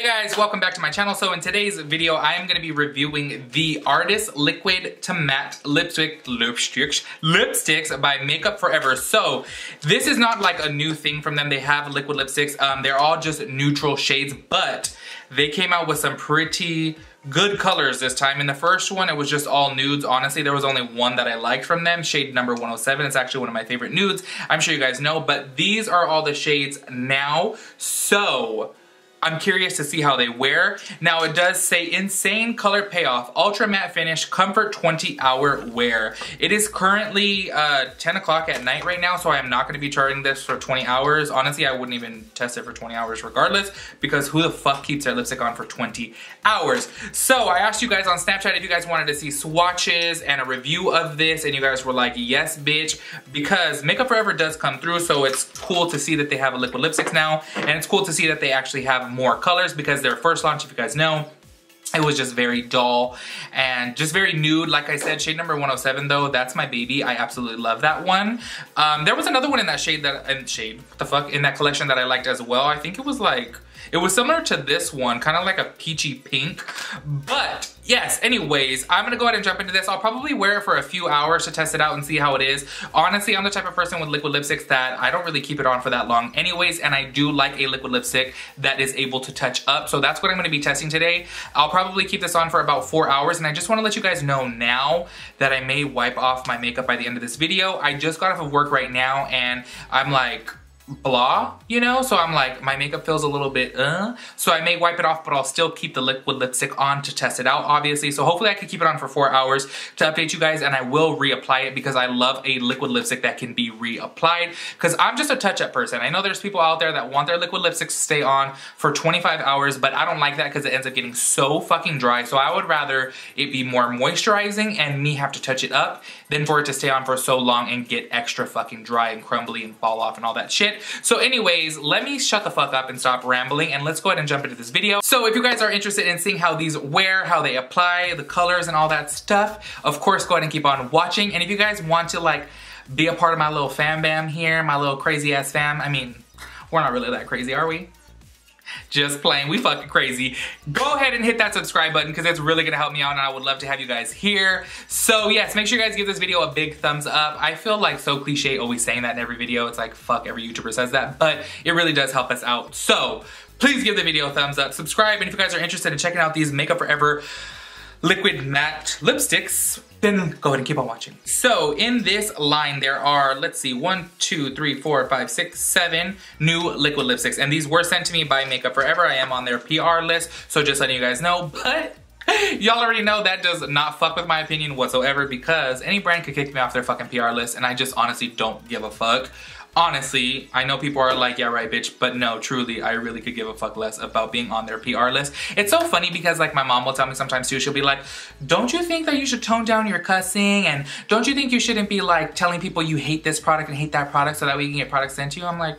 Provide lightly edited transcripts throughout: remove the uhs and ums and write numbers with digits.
Hey guys, welcome back to my channel. So in today's video, I am going to be reviewing the Artist Liquid to Matte lipsticks by Makeup Forever. So this is not like a new thing from them. They have liquid lipsticks. They're all just neutral shades, but they came out with some pretty good colors this time. In the first one, it was just all nudes. Honestly, there was only one that I liked from them, shade number 107. It's actually one of my favorite nudes. I'm sure you guys know, but these are all the shades now. So I'm curious to see how they wear. Now it does say insane color payoff, ultra matte finish, comfort 20-hour wear. It is currently 10 o'clock at night right now, so I am not gonna be charting this for 20 hours. Honestly, I wouldn't even test it for 20 hours regardless, because who the fuck keeps their lipstick on for 20 hours? So I asked you guys on Snapchat if you guys wanted to see swatches and a review of this, and you guys were like, yes, bitch, because Makeup Forever does come through, so it's cool to see that they have a liquid lipsticks now, and it's cool to see that they actually have more colors, because their first launch, if you guys know, it was just very dull and just very nude. Like I said, shade number 107 though, that's my baby. I absolutely love that one. There was another one in that shade in that collection that I liked as well. I think it was like, it was similar to this one, kind of like a peachy pink. But yes, anyways, I'm gonna go ahead and jump into this. I'll probably wear it for a few hours to test it out and see how it is. Honestly, I'm the type of person with liquid lipsticks that I don't really keep it on for that long anyways, and I do like a liquid lipstick that is able to touch up. So that's what I'm gonna be testing today. I'll probably keep this on for about 4 hours, and I just wanna let you guys know now that I may wipe off my makeup by the end of this video. I just got off of work right now, and I'm like, blah, you know? So I'm like, my makeup feels a little bit, so I may wipe it off, but I'll still keep the liquid lipstick on to test it out, obviously. So hopefully I can keep it on for 4 hours to update you guys, and I will reapply it because I love a liquid lipstick that can be reapplied, because I'm just a touch-up person. I know there's people out there that want their liquid lipsticks to stay on for 25 hours, but I don't like that because it ends up getting so fucking dry. So I would rather it be more moisturizing and me have to touch it up than for it to stay on for so long and get extra fucking dry and crumbly and fall off and all that shit. So anyways, let me shut the fuck up and stop rambling, and let's go ahead and jump into this video. So if you guys are interested in seeing how these wear, how they apply, the colors and all that stuff, of course go ahead and keep on watching. And if you guys want to like be a part of my little fam bam here, my little crazy ass fam, I mean, we're not really that crazy, are we? Just playing, we fucking crazy. Go ahead and hit that subscribe button because it's really gonna help me out, and I would love to have you guys here. So yes, make sure you guys give this video a big thumbs up. I feel like so cliche always saying that in every video. It's like, fuck, every YouTuber says that, but it really does help us out. So please give the video a thumbs up, subscribe, and if you guys are interested in checking out these Makeup Forever liquid matte lipsticks, then go ahead and keep on watching. So in this line, there are, let's see, 1, 2, 3, 4, 5, 6, 7 new liquid lipsticks. And these were sent to me by Makeup Forever. I am on their PR list, so just letting you guys know. But y'all already know that does not fuck with my opinion whatsoever, because any brand could kick me off their fucking PR list, and I just honestly don't give a fuck. Honestly, I know people are like, yeah, right, bitch, but no, truly, I really could give a fuck less about being on their PR list. It's so funny because like my mom will tell me sometimes too, she'll be like, don't you think that you should tone down your cussing? And don't you think you shouldn't be like telling people you hate this product and hate that product so that way you can get products sent to you? I'm like,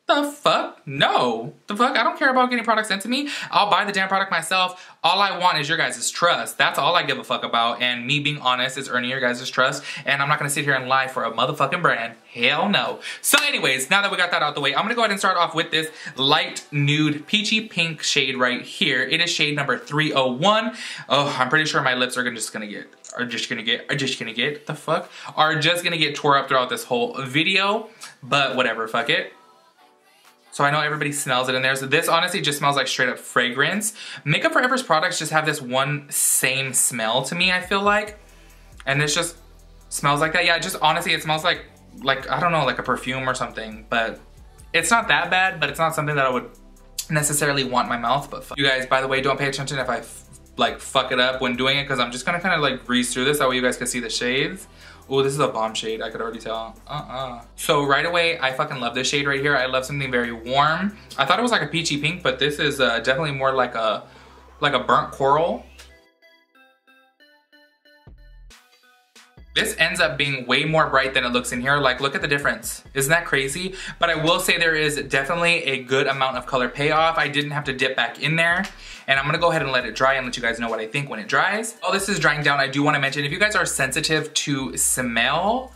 the fuck? No. The fuck? I don't care about getting products sent to me. I'll buy the damn product myself. All I want is your guys' trust. That's all I give a fuck about. And me being honest is earning your guys' trust. And I'm not gonna sit here and lie for a motherfucking brand. Hell no. So anyways, now that we got that out the way, I'm gonna go ahead and start off with this light nude peachy pink shade right here. It is shade number 301. Oh, I'm pretty sure my lips are just gonna get tore up throughout this whole video. But whatever, fuck it. So I know everybody smells it in there. So this honestly just smells like straight up fragrance. Makeup Forever's products just have this one same smell to me, I feel like. And this just smells like that. Yeah, just honestly, it smells like I don't know, like a perfume or something. But it's not that bad, but it's not something that I would necessarily want in my mouth. But you guys, by the way, don't pay attention if I like fuck it up when doing it, because I'm just gonna kind of like breeze through this. That way you guys can see the shades. Oh, this is a bomb shade, I could already tell. So right away, I fucking love this shade right here. I love something very warm. I thought it was like a peachy pink, but this is definitely more like a burnt coral. This ends up being way more bright than it looks in here. Like, look at the difference. Isn't that crazy? But I will say there is definitely a good amount of color payoff. I didn't have to dip back in there. And I'm gonna go ahead and let it dry and let you guys know what I think when it dries. While this is drying down, I do wanna mention, if you guys are sensitive to smell,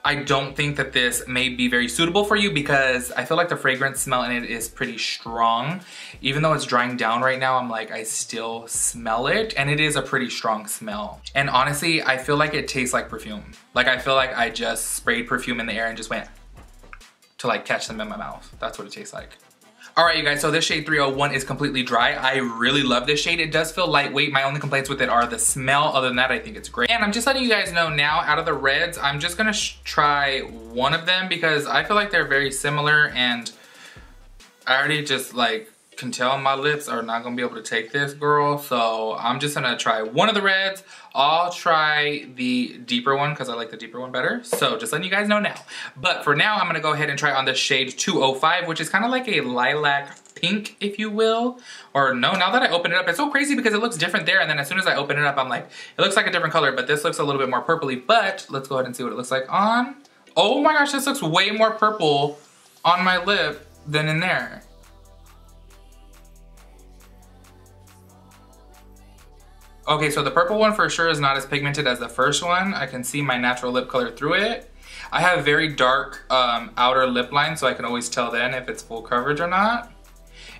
I don't think that this may be very suitable for you because I feel like the fragrance smell in it is pretty strong. Even though it's drying down right now, I'm like, I still smell it, and it is a pretty strong smell. And honestly, I feel like it tastes like perfume. Like I feel like I just sprayed perfume in the air and just went to like catch them in my mouth. That's what it tastes like. All right, you guys, so this shade 301 is completely dry. I really love this shade. It does feel lightweight. My only complaints with it are the smell. Other than that, I think it's great. And I'm just letting you guys know now, out of the reds, I'm just gonna try one of them because I feel like they're very similar, and I already just like can tell my lips are not gonna be able to take this, girl. So I'm just gonna try one of the reds. I'll try the deeper one because I like the deeper one better. So just letting you guys know now. But for now, I'm gonna go ahead and try on the shade 205, which is kind of like a lilac pink, if you will. Or no, now that I open it up, it's so crazy because it looks different there, and then as soon as I open it up, I'm like, it looks like a different color, but this looks a little bit more purpley. But let's go ahead and see what it looks like on. Oh my gosh, this looks way more purple on my lip than in there. Okay, so the purple one for sure is not as pigmented as the first one. I can see my natural lip color through it. I have very dark outer lip line, so I can always tell then if it's full coverage or not.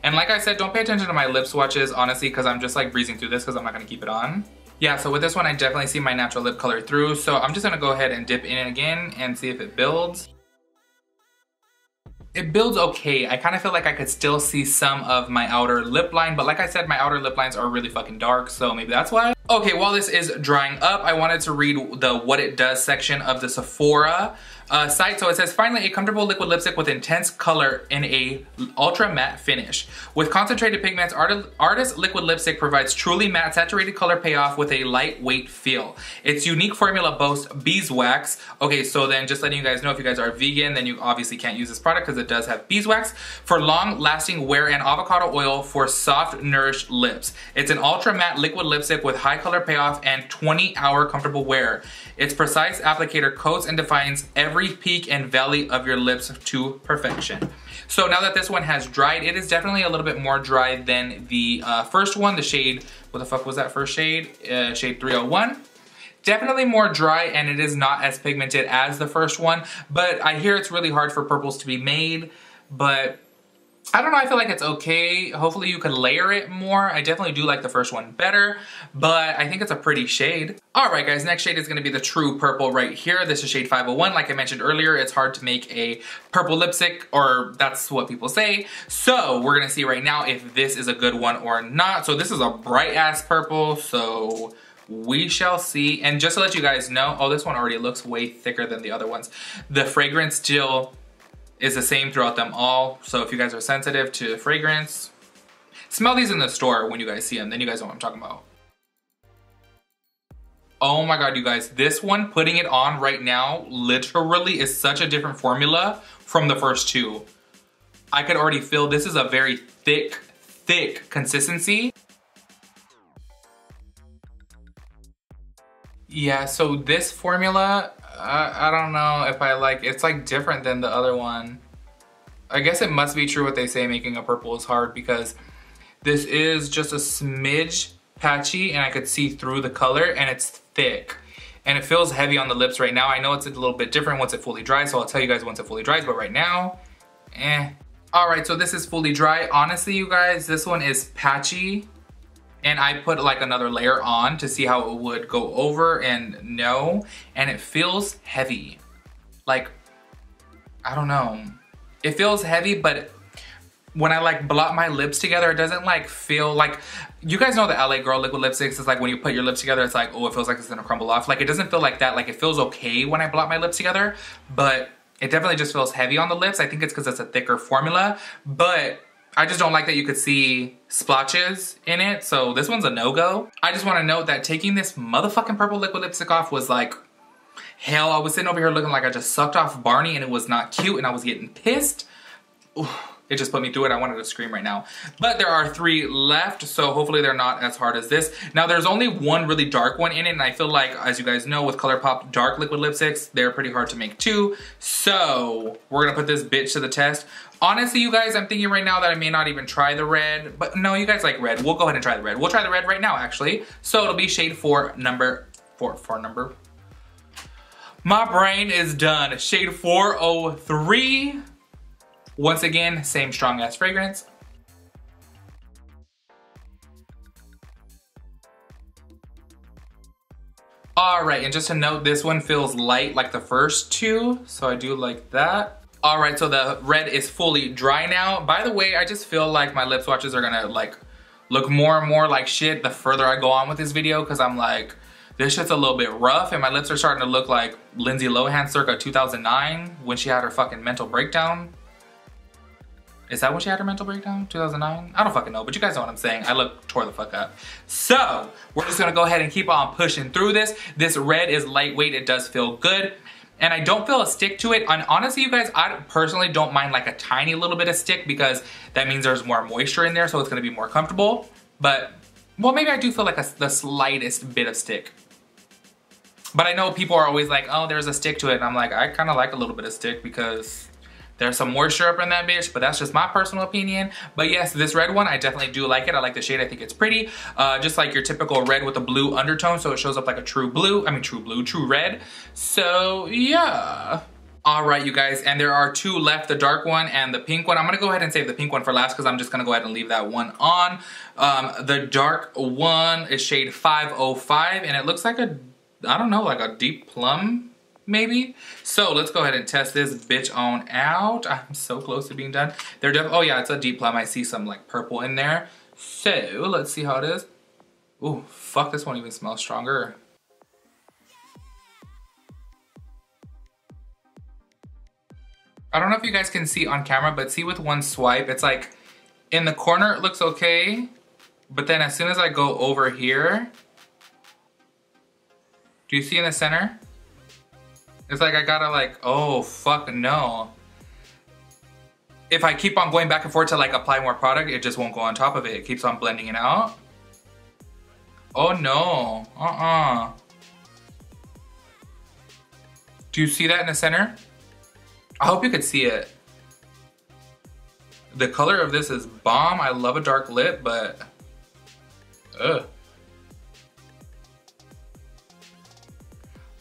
And like I said, don't pay attention to my lip swatches, honestly, because I'm just like breezing through this because I'm not gonna keep it on. Yeah, so with this one, I definitely see my natural lip color through, so I'm just gonna go ahead and dip in it again and see if it builds. It builds okay. I kind of feel like I could still see some of my outer lip line, but like I said, my outer lip lines are really fucking dark, so maybe that's why. Okay, while this is drying up, I wanted to read the what it does section of the Sephora site. So it says, finally, a comfortable liquid lipstick with intense color in a ultra matte finish. With concentrated pigments, Artist Liquid Lipstick provides truly matte saturated color payoff with a lightweight feel. Its unique formula boasts beeswax. Okay, so then just letting you guys know, if you guys are vegan, then you obviously can't use this product because it does have beeswax for long lasting wear, and avocado oil for soft nourished lips. It's an ultra matte liquid lipstick with high color payoff and 20-hour comfortable wear. Its precise applicator coats and defines every peak and valley of your lips to perfection. So now that this one has dried, it is definitely a little bit more dry than the first one, the shade, what the fuck was that first shade? Shade 301. Definitely more dry, and it is not as pigmented as the first one, but I hear it's really hard for purples to be made, but I don't know, I feel like it's okay. Hopefully you can layer it more. I definitely do like the first one better, but I think it's a pretty shade. All right, guys, next shade is gonna be the true purple right here. This is shade 501. Like I mentioned earlier, it's hard to make a purple lipstick, or that's what people say. So we're gonna see right now if this is a good one or not. So this is a bright ass purple, so we shall see. And just to let you guys know, oh, this one already looks way thicker than the other ones. The fragrance still is the same throughout them all. So if you guys are sensitive to fragrance, smell these in the store when you guys see them, then you guys know what I'm talking about. Oh my God, you guys, this one, putting it on right now, literally is such a different formula from the first two. I could already feel this is a very thick consistency. Yeah, so this formula, I don't know if I like, it's like different than the other one. I guess it must be true what they say, making a purple is hard, because this is just a smidge patchy and I could see through the color, and it's thick. And it feels heavy on the lips right now. I know it's a little bit different once it fully dries, so I'll tell you guys once it fully dries, but right now, eh. All right, so this is fully dry. Honestly, you guys, this one is patchy. And I put like another layer on to see how it would go over, and no, and it feels heavy. Like, I don't know. It feels heavy, but when I like blot my lips together, it doesn't like feel like, you guys know the LA Girl liquid lipsticks, it's like when you put your lips together, it's like, oh, it feels like it's gonna crumble off. Like, it doesn't feel like that. Like, it feels okay when I blot my lips together, but it definitely just feels heavy on the lips. I think it's because it's a thicker formula, but I just don't like that you could see splotches in it, so this one's a no-go. I just wanna note that taking this motherfucking purple liquid lipstick off was like hell. I was sitting over here looking like I just sucked off Barney, and it was not cute, and I was getting pissed. Ooh, it just put me through it. I wanted to scream right now. But there are 3 left, so hopefully they're not as hard as this. Now there's only one really dark one in it, and I feel like, as you guys know, with ColourPop dark liquid lipsticks, they're pretty hard to make too. So we're gonna put this bitch to the test. Honestly, you guys, I'm thinking right now that I may not even try the red, but no, you guys like red. We'll go ahead and try the red. We'll try the red right now, actually. So it'll be shade 4, number 4, number. My brain is done. Shade 403. Once again, same strong ass fragrance. All right, and just to note, this one feels light like the first two, so I do like that. All right, so the red is fully dry now. By the way, I just feel like my lip swatches are gonna like look more and more like shit the further I go on with this video, because I'm like, this shit's a little bit rough and my lips are starting to look like Lindsay Lohan circa 2009 when she had her fucking mental breakdown. Is that when she had her mental breakdown? 2009? I don't fucking know, but you guys know what I'm saying. I look tore the fuck up. So, we're just gonna go ahead and keep on pushing through this. This red is lightweight, it does feel good. And I don't feel a stick to it. And honestly, you guys, I personally don't mind like a tiny little bit of stick because that means there's more moisture in there, so it's gonna be more comfortable. But, well, maybe I do feel like the slightest bit of stick. But I know people are always like, oh, there's a stick to it. And I'm like, I kind of like a little bit of stick because there's some moisture up in that bitch, but that's just my personal opinion. But yes, this red one, I definitely do like it. I like the shade, I think it's pretty. Just like your typical red with a blue undertone, so it shows up like a true blue. I mean, true red. So yeah. All right, you guys, and there are two left, the dark one and the pink one. I'm gonna go ahead and save the pink one for last because I'm just gonna go ahead and leave that one on. The dark one is shade 505, and it looks like a, I don't know, like a deep plum, maybe? So let's go ahead and test this bitch on out. I'm so close to being done. Oh yeah, it's a deep plum. I see some like purple in there. So let's see how it is. Ooh, fuck, this won't even smell stronger. I don't know if you guys can see on camera, but see with one swipe, it's like in the corner it looks okay, but then as soon as I go over here, do you see in the center? It's like I gotta like, oh fuck no. If I keep on going back and forth to like apply more product, it just won't go on top of it. It keeps on blending it out. Oh no, Do you see that in the center? I hope you could see it. The color of this is bomb. I love a dark lip, but ugh.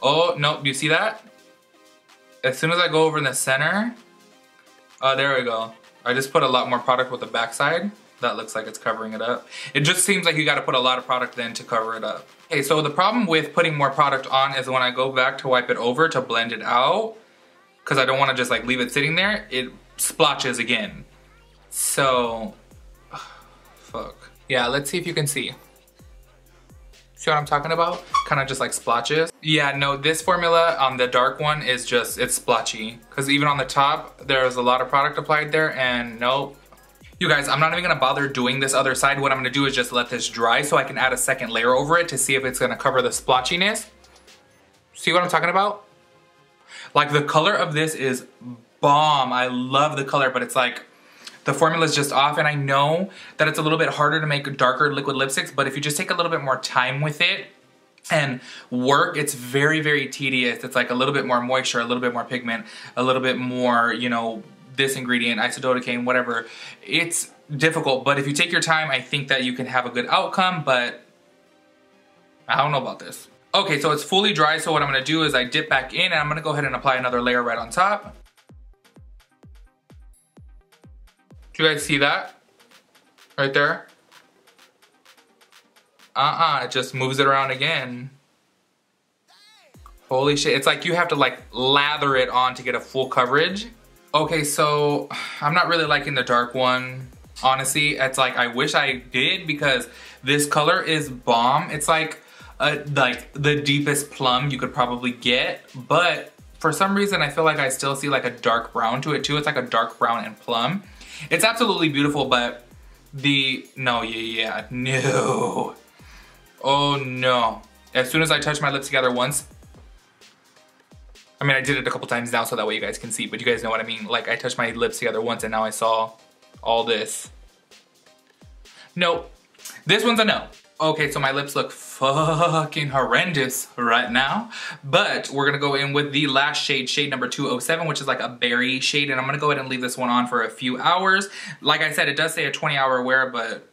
Oh, no, do you see that? As soon as I go over in the center, there we go. I just put a lot more product with the backside. That looks like it's covering it up. It just seems like you gotta put a lot of product then to cover it up. Okay, so the problem with putting more product on is when I go back to wipe it over to blend it out, because I don't wanna just like leave it sitting there, it splotches again. So, fuck. Yeah, let's see if you can see. See what I'm talking about? Kind of just like splotches. Yeah, no, this formula on the dark one is just, it's splotchy. Because even on the top, there's a lot of product applied there and nope. You guys, I'm not even gonna bother doing this other side. What I'm gonna do is just let this dry so I can add a second layer over it to see if it's gonna cover the splotchiness. See what I'm talking about? Like the color of this is bomb. I love the color, but it's like, the formula is just off, and I know that it's a little bit harder to make darker liquid lipsticks, but if you just take a little bit more time with it and work, it's very, very tedious. It's like a little bit more moisture, a little bit more pigment, a little bit more, you know, this ingredient, isododecane, whatever. It's difficult, but if you take your time, I think that you can have a good outcome, but I don't know about this. Okay, so it's fully dry, so what I'm gonna do is I dip back in, and I'm gonna go ahead and apply another layer right on top. Do you guys see that? Right there? It just moves it around again. Holy shit, it's like you have to like lather it on to get a full coverage. Okay, so I'm not really liking the dark one. Honestly, it's like I wish I did because this color is bomb. It's like the deepest plum you could probably get, but for some reason I feel like I still see like a dark brown to it too. It's like a dark brown and plum. It's absolutely beautiful, but no. Oh no. As soon as I touch my lips together once, I mean, I did it a couple times now so that way you guys can see, but you guys know what I mean. Like I touched my lips together once and now I saw all this. Nope. This one's a no. Okay, so my lips look fucking horrendous right now, but we're gonna go in with the last shade, shade number 207, which is like a berry shade, and I'm gonna go ahead and leave this one on for a few hours. Like I said, it does say a 20-hour wear, but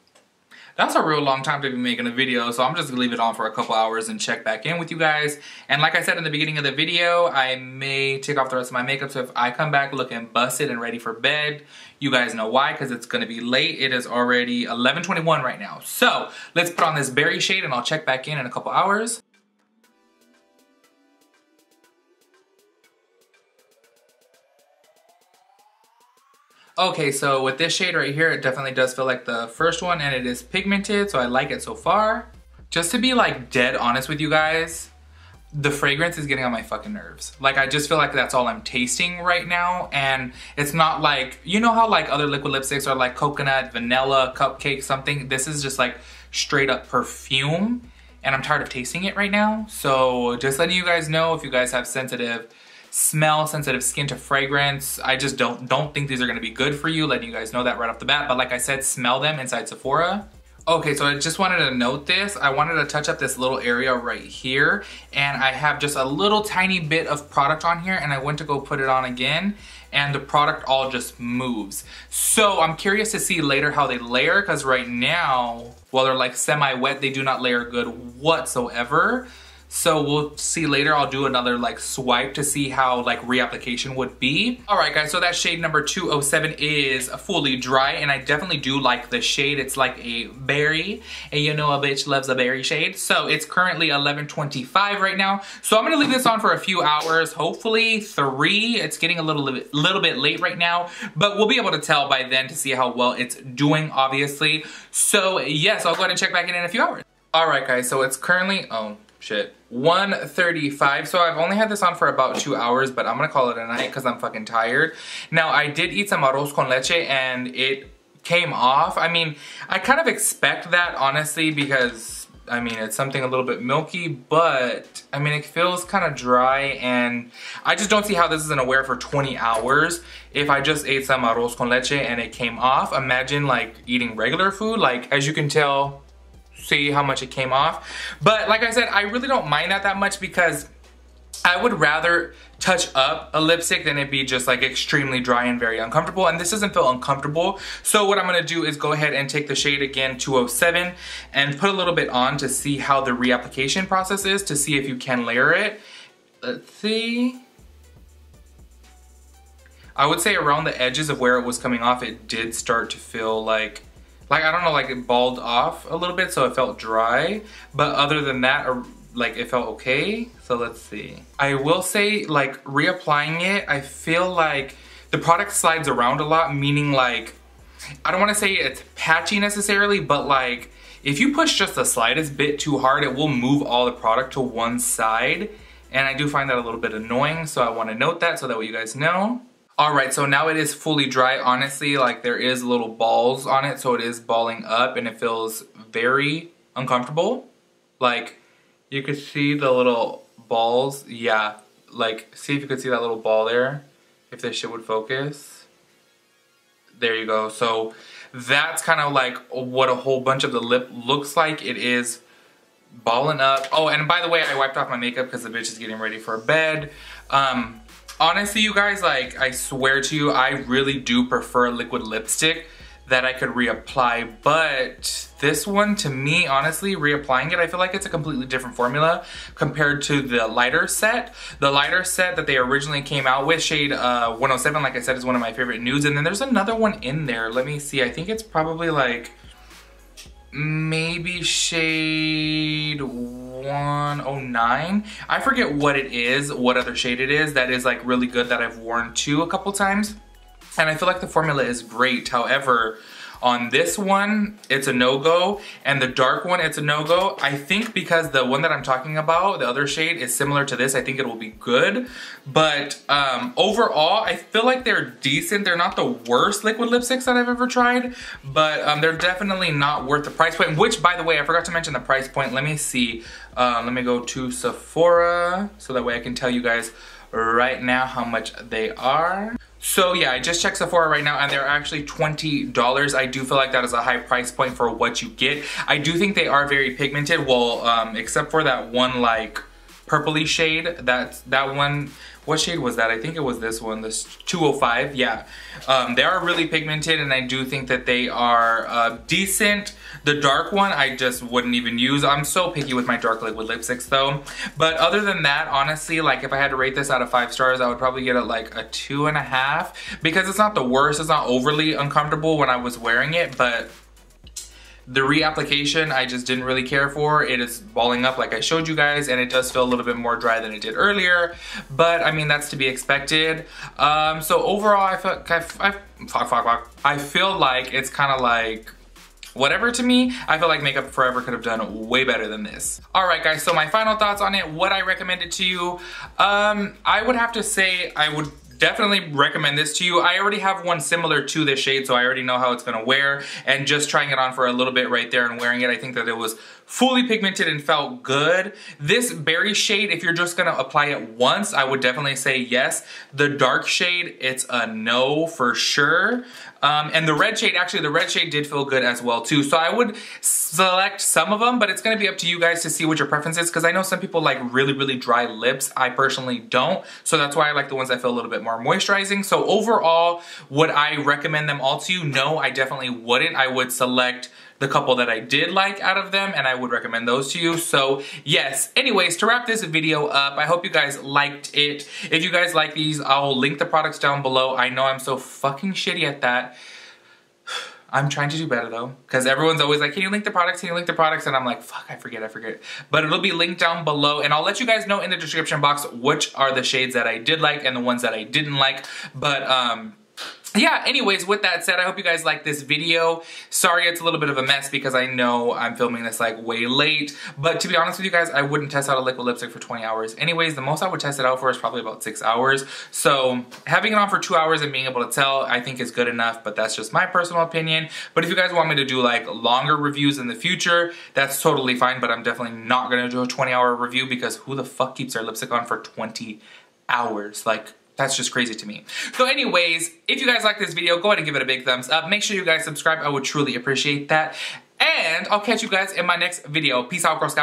That's a real long time to be making a video, so I'm just gonna leave it on for a couple hours and check back in with you guys. And like I said in the beginning of the video, I may take off the rest of my makeup, so if I come back looking busted and ready for bed, you guys know why, because it's gonna be late. It is already 11:21 right now. So let's put on this berry shade and I'll check back in a couple hours. Okay, so with this shade right here, it definitely does feel like the first one, and it is pigmented, so I like it so far. Just to be like dead honest with you guys, the fragrance is getting on my fucking nerves. Like, I just feel like that's all I'm tasting right now, and it's not like, you know how like other liquid lipsticks are like coconut, vanilla, cupcake, something? This is just like straight up perfume, and I'm tired of tasting it right now. So just letting you guys know, if you guys have sensitive smell, sensitive skin to fragrance, I just don't think these are gonna be good for you, letting you guys know that right off the bat. But like I said, smell them inside Sephora. Okay, so I just wanted to note this. I wanted to touch up this little area right here, and I have just a little tiny bit of product on here, and I went to go put it on again, and the product all just moves. So I'm curious to see later how they layer, because right now, while they're like semi-wet, they do not layer good whatsoever. So we'll see later. I'll do another like swipe to see how like reapplication would be. All right guys, so that shade number 207 is fully dry, and I definitely do like the shade. It's like a berry, and you know a bitch loves a berry shade. So it's currently 11:25 right now. So I'm gonna leave this on for a few hours, hopefully 3. It's getting a little bit late right now, but we'll be able to tell by then to see how well it's doing, obviously. So yes, I'll go ahead and check back in a few hours. All right guys, so it's currently, oh shit, 1:35. So I've only had this on for about 2 hours, but I'm gonna call it a night because I'm fucking tired. Now, I did eat some arroz con leche and it came off. I mean, I kind of expect that, honestly, because I mean, it's something a little bit milky, but I mean, it feels kind of dry, and I just don't see how this is gonna wear for 20 hours. If I just ate some arroz con leche and it came off, imagine like eating regular food. Like, as you can tell, see how much it came off. But like I said, I really don't mind that much, because I would rather touch up a lipstick than it be just like extremely dry and very uncomfortable, and this doesn't feel uncomfortable. So what I'm gonna do is go ahead and take the shade again, 207, and put a little bit on to see how the reapplication process is, to see if you can layer it. Let's see. I would say around the edges of where it was coming off, it did start to feel like I don't know, like it balled off a little bit, so it felt dry. But other than that, like, it felt okay. So let's see. I will say, like, reapplying it, I feel like the product slides around a lot, meaning like, I don't want to say it's patchy necessarily, but like, if you push just the slightest bit too hard, it will move all the product to one side. And I do find that a little bit annoying, so I want to note that so that way you guys know. Alright, so now it is fully dry. Honestly, like, there is little balls on it, so it is balling up, and it feels very uncomfortable. Like, you could see the little balls. Yeah, like, see if you could see that little ball there, if this shit would focus. There you go. So that's kind of like what a whole bunch of the lip looks like. It is balling up. Oh, and by the way, I wiped off my makeup because the bitch is getting ready for bed. Honestly, you guys, like, I swear to you, I really do prefer liquid lipstick that I could reapply, but this one, to me, honestly, reapplying it, I feel like it's a completely different formula compared to the lighter set. The lighter set that they originally came out with, shade 107, like I said, is one of my favorite nudes, and then there's another one in there. Let me see, I think it's probably like maybe shade 109. I forget what it is, what other shade it is that is like really good that I've worn too a couple times. And I feel like the formula is great. However, on this one, it's a no-go, and the dark one, it's a no-go. I think because the one that I'm talking about, the other shade, is similar to this, I think it will be good. But overall, I feel like they're decent. They're not the worst liquid lipsticks that I've ever tried, but they're definitely not worth the price point, which, by the way, I forgot to mention the price point. Let me see. Let me go to Sephora, so that way I can tell you guys right now how much they are. So yeah, I just checked Sephora right now and they're actually $20. I do feel like that is a high price point for what you get. I do think they are very pigmented, well, except for that one like purpley shade. That one, what shade was that? I think it was this one, this 205, yeah. They are really pigmented, and I do think that they are decent. The dark one, I just wouldn't even use. I'm so picky with my dark liquid lipsticks though. But other than that, honestly, like if I had to rate this out of 5 stars, I would probably get it like a 2.5, because it's not the worst. It's not overly uncomfortable when I was wearing it, but the reapplication I just didn't really care for. It is balling up like I showed you guys, and it does feel a little bit more dry than it did earlier, but I mean, that's to be expected. So overall, I feel like it's kind of like whatever to me. I feel like Makeup Forever could have done way better than this. Alright guys, so my final thoughts on it, would I recommend it to you? I would have to say I would definitely recommend this to you. I already have one similar to this shade, so I already know how it's gonna wear, and just trying it on for a little bit right there and wearing it, I think that it was fully pigmented and felt good. This berry shade, if you're just gonna apply it once, I would definitely say yes. The dark shade, it's a no for sure. And the red shade, actually the red shade did feel good as well too. So I would select some of them, but it's gonna be up to you guys to see what your preference is, because I know some people like really, really dry lips. I personally don't. So that's why I like the ones that feel a little bit more moisturizing. So overall, would I recommend them all to you? No, I definitely wouldn't. I would select the couple that I did like out of them, and I would recommend those to you. So yes, anyways, to wrap this video up, I hope you guys liked it. If you guys like these, I'll link the products down below. I know I'm so fucking shitty at that. I'm trying to do better though, because everyone's always like, can you link the products, can you link the products? And I'm like, fuck, I forget. But it'll be linked down below, and I'll let you guys know in the description box which are the shades that I did like and the ones that I didn't like. But yeah, anyways, with that said, I hope you guys liked this video. Sorry it's a little bit of a mess, because I know I'm filming this like way late. But to be honest with you guys, I wouldn't test out a liquid lipstick for 20 hours. Anyways, the most I would test it out for is probably about 6 hours. So having it on for 2 hours and being able to tell, I think is good enough, but that's just my personal opinion. But if you guys want me to do like longer reviews in the future, that's totally fine, but I'm definitely not gonna do a 20-hour review, because who the fuck keeps their lipstick on for 20 hours? Like, that's just crazy to me. So anyways, if you guys like this video, go ahead and give it a big thumbs up. Make sure you guys subscribe. I would truly appreciate that. And I'll catch you guys in my next video. Peace out, Girl Scout.